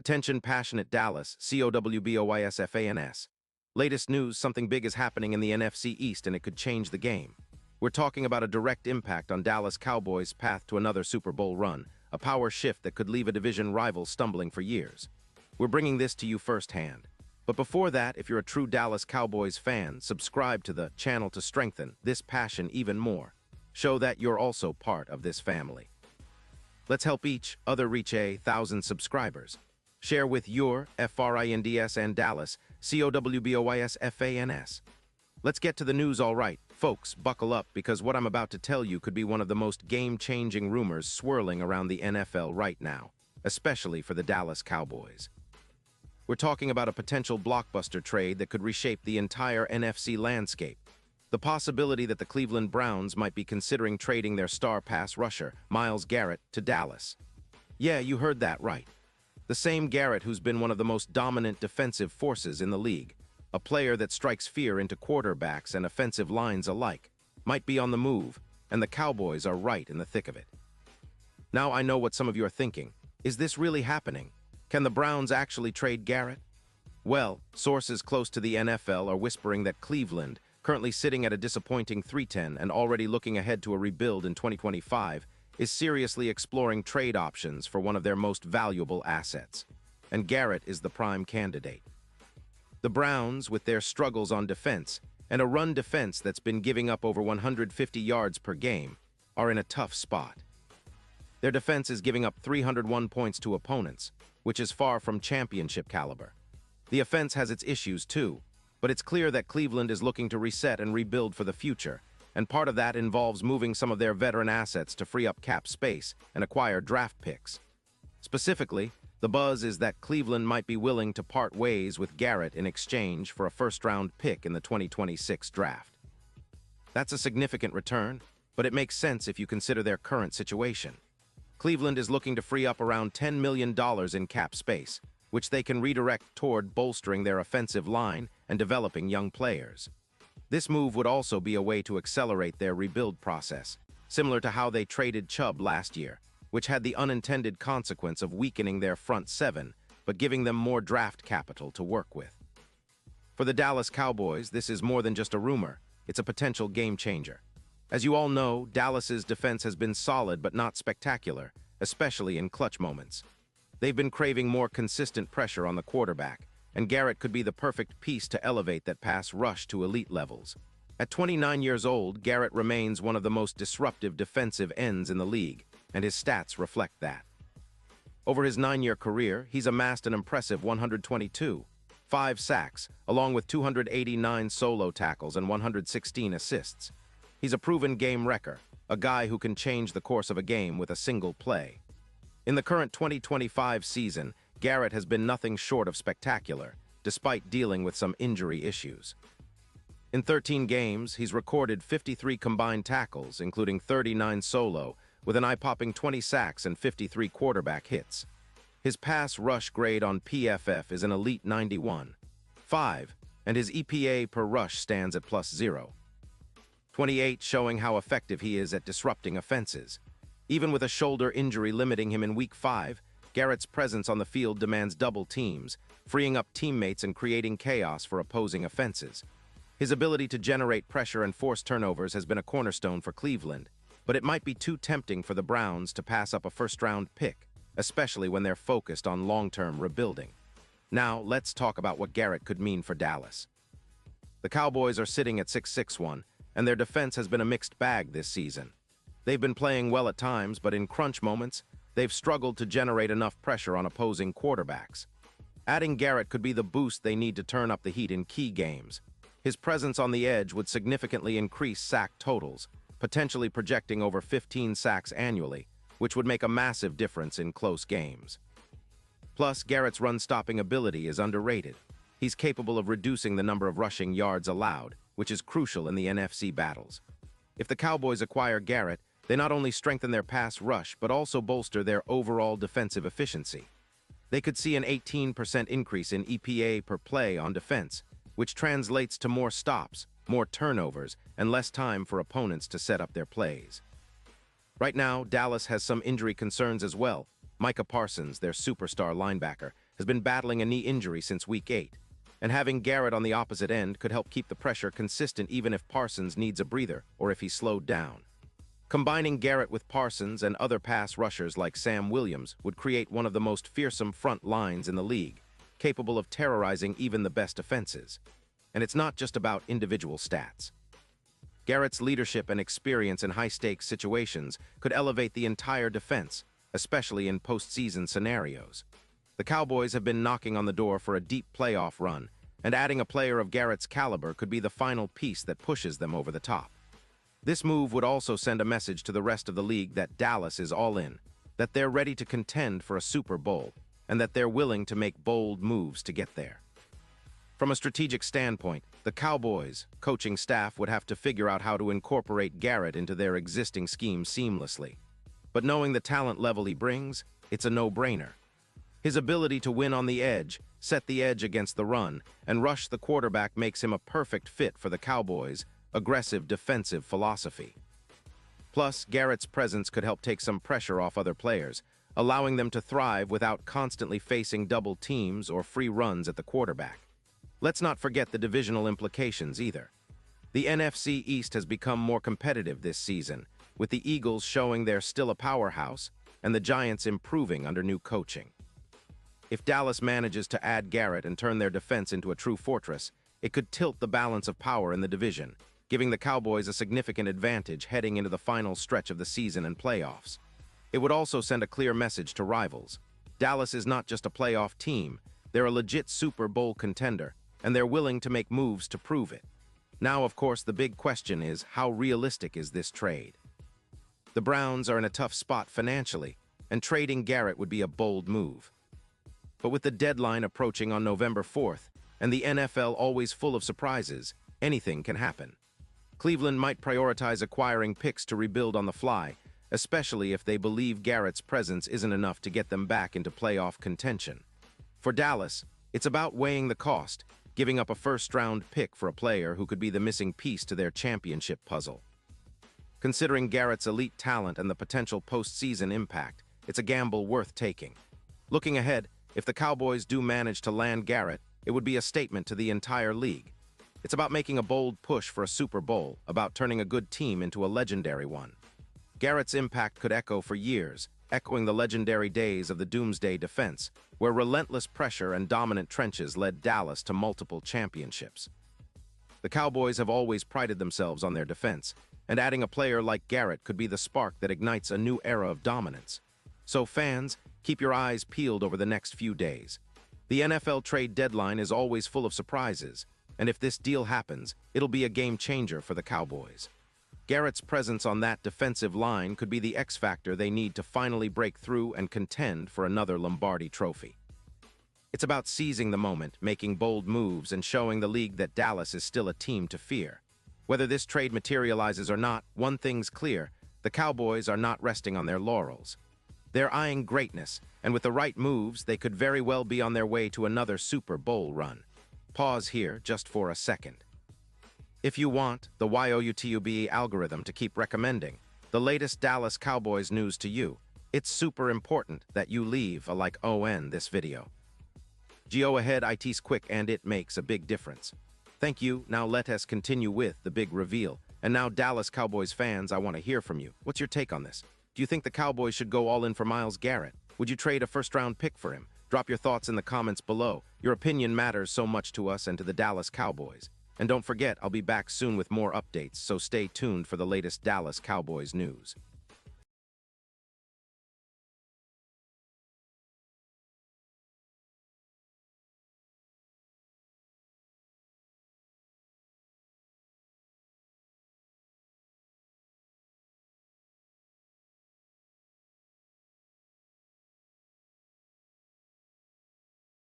Attention passionate Dallas, Cowboys. Latest news, something big is happening in the NFC East and it could change the game. We're talking about a direct impact on Dallas Cowboys' path to another Super Bowl run, a power shift that could leave a division rival stumbling for years. We're bringing this to you firsthand. But before that, if you're a true Dallas Cowboys fan, subscribe to the channel to strengthen this passion even more. Show that you're also part of this family. Let's help each other reach 1,000 subscribers. Share with your friends and Dallas, Cowboys. Let's get to the news, all right. Folks, buckle up because what I'm about to tell you could be one of the most game-changing rumors swirling around the NFL right now, especially for the Dallas Cowboys. We're talking about a potential blockbuster trade that could reshape the entire NFC landscape. The possibility that the Cleveland Browns might be considering trading their star pass rusher, Myles Garrett, to Dallas. Yeah, you heard that right. The same Garrett who's been one of the most dominant defensive forces in the league, a player that strikes fear into quarterbacks and offensive lines alike, might be on the move, and the Cowboys are right in the thick of it. Now I know what some of you are thinking. Is this really happening? Can the Browns actually trade Garrett? Well, sources close to the NFL are whispering that Cleveland, currently sitting at a disappointing 3-10 and already looking ahead to a rebuild in 2025, is seriously exploring trade options for one of their most valuable assets. And Garrett is the prime candidate. The Browns, with their struggles on defense, and a run defense that's been giving up over 150 yards per game, are in a tough spot. Their defense is giving up 301 points to opponents, which is far from championship caliber. The offense has its issues too, but it's clear that Cleveland is looking to reset and rebuild for the future, and part of that involves moving some of their veteran assets to free up cap space and acquire draft picks. Specifically, the buzz is that Cleveland might be willing to part ways with Garrett in exchange for a first-round pick in the 2026 draft. That's a significant return, but it makes sense if you consider their current situation. Cleveland is looking to free up around $10 million in cap space, which they can redirect toward bolstering their offensive line and developing young players. This move would also be a way to accelerate their rebuild process, similar to how they traded Chubb last year, which had the unintended consequence of weakening their front seven, but giving them more draft capital to work with. For the Dallas Cowboys, this is more than just a rumor, it's a potential game changer. As you all know, Dallas's defense has been solid but not spectacular, especially in clutch moments. They've been craving more consistent pressure on the quarterback, and Garrett could be the perfect piece to elevate that pass rush to elite levels. At 29 years old, Garrett remains one of the most disruptive defensive ends in the league, and his stats reflect that. Over his 9-year career, he's amassed an impressive 122, 5 sacks, along with 289 solo tackles and 116 assists. He's a proven game wrecker, a guy who can change the course of a game with a single play. In the current 2025 season, Garrett has been nothing short of spectacular, despite dealing with some injury issues. In 13 games, he's recorded 53 combined tackles, including 39 solo, with an eye-popping 20 sacks and 53 quarterback hits. His pass rush grade on PFF is an elite 91.5, and his EPA per rush stands at +0. 28, showing how effective he is at disrupting offenses. Even with a shoulder injury limiting him in Week 5, Garrett's presence on the field demands double teams, freeing up teammates and creating chaos for opposing offenses. His ability to generate pressure and force turnovers has been a cornerstone for Cleveland, but it might be too tempting for the Browns to pass up a first-round pick, especially when they're focused on long-term rebuilding. Now, let's talk about what Garrett could mean for Dallas. The Cowboys are sitting at 6-6-1, and their defense has been a mixed bag this season. They've been playing well at times, but in crunch moments, they've struggled to generate enough pressure on opposing quarterbacks. Adding Garrett could be the boost they need to turn up the heat in key games. His presence on the edge would significantly increase sack totals, potentially projecting over 15 sacks annually, which would make a massive difference in close games. Plus, Garrett's run-stopping ability is underrated. He's capable of reducing the number of rushing yards allowed, which is crucial in the NFC battles. If the Cowboys acquire Garrett, they not only strengthen their pass rush, but also bolster their overall defensive efficiency. They could see an 18% increase in EPA per play on defense, which translates to more stops, more turnovers, and less time for opponents to set up their plays. Right now, Dallas has some injury concerns as well. Micah Parsons, their superstar linebacker, has been battling a knee injury since Week 8, and having Garrett on the opposite end could help keep the pressure consistent even if Parsons needs a breather or if he's slowed down. Combining Garrett with Parsons and other pass rushers like Sam Williams would create one of the most fearsome front lines in the league, capable of terrorizing even the best defenses. And it's not just about individual stats. Garrett's leadership and experience in high-stakes situations could elevate the entire defense, especially in postseason scenarios. The Cowboys have been knocking on the door for a deep playoff run, and adding a player of Garrett's caliber could be the final piece that pushes them over the top. This move would also send a message to the rest of the league that Dallas is all in, that they're ready to contend for a Super Bowl, and that they're willing to make bold moves to get there. From a strategic standpoint, the Cowboys' coaching staff would have to figure out how to incorporate Garrett into their existing scheme seamlessly. But knowing the talent level he brings, it's a no-brainer. His ability to win on the edge, set the edge against the run, and rush the quarterback makes him a perfect fit for the Cowboys' aggressive defensive philosophy. Plus, Garrett's presence could help take some pressure off other players, allowing them to thrive without constantly facing double teams or free runs at the quarterback. Let's not forget the divisional implications either. The NFC East has become more competitive this season, with the Eagles showing they're still a powerhouse and the Giants improving under new coaching. If Dallas manages to add Garrett and turn their defense into a true fortress, it could tilt the balance of power in the division, giving the Cowboys a significant advantage heading into the final stretch of the season and playoffs. It would also send a clear message to rivals. Dallas is not just a playoff team, they're a legit Super Bowl contender, and they're willing to make moves to prove it. Now, of course, the big question is, how realistic is this trade? The Browns are in a tough spot financially, and trading Garrett would be a bold move. But with the deadline approaching on November 4th, and the NFL always full of surprises, anything can happen. Cleveland might prioritize acquiring picks to rebuild on the fly, especially if they believe Garrett's presence isn't enough to get them back into playoff contention. For Dallas, it's about weighing the cost, giving up a first-round pick for a player who could be the missing piece to their championship puzzle. Considering Garrett's elite talent and the potential postseason impact, it's a gamble worth taking. Looking ahead, if the Cowboys do manage to land Garrett, it would be a statement to the entire league. It's about making a bold push for a Super Bowl, about turning a good team into a legendary one. Garrett's impact could echo for years, echoing the legendary days of the Doomsday Defense, where relentless pressure and dominant trenches led Dallas to multiple championships. The Cowboys have always prided themselves on their defense, and adding a player like Garrett could be the spark that ignites a new era of dominance. So fans, keep your eyes peeled over the next few days. The NFL trade deadline is always full of surprises, and if this deal happens, it'll be a game changer for the Cowboys. Garrett's presence on that defensive line could be the X factor they need to finally break through and contend for another Lombardi trophy. It's about seizing the moment, making bold moves, and showing the league that Dallas is still a team to fear. Whether this trade materializes or not, one thing's clear: the Cowboys are not resting on their laurels. They're eyeing greatness, and with the right moves, they could very well be on their way to another Super Bowl run. Pause here just for a second. If you want the YouTube algorithm to keep recommending the latest Dallas Cowboys news to you, it's super important that you leave a like on this video. Go ahead, it's quick and it makes a big difference. Thank you. Now let us continue with the big reveal. And now, Dallas Cowboys fans, I want to hear from you. What's your take on this? Do you think the Cowboys should go all in for Myles Garrett? Would you trade a first-round pick for him? Drop your thoughts in the comments below. Your opinion matters so much to us and to the Dallas Cowboys. And don't forget, I'll be back soon with more updates, so stay tuned for the latest Dallas Cowboys news.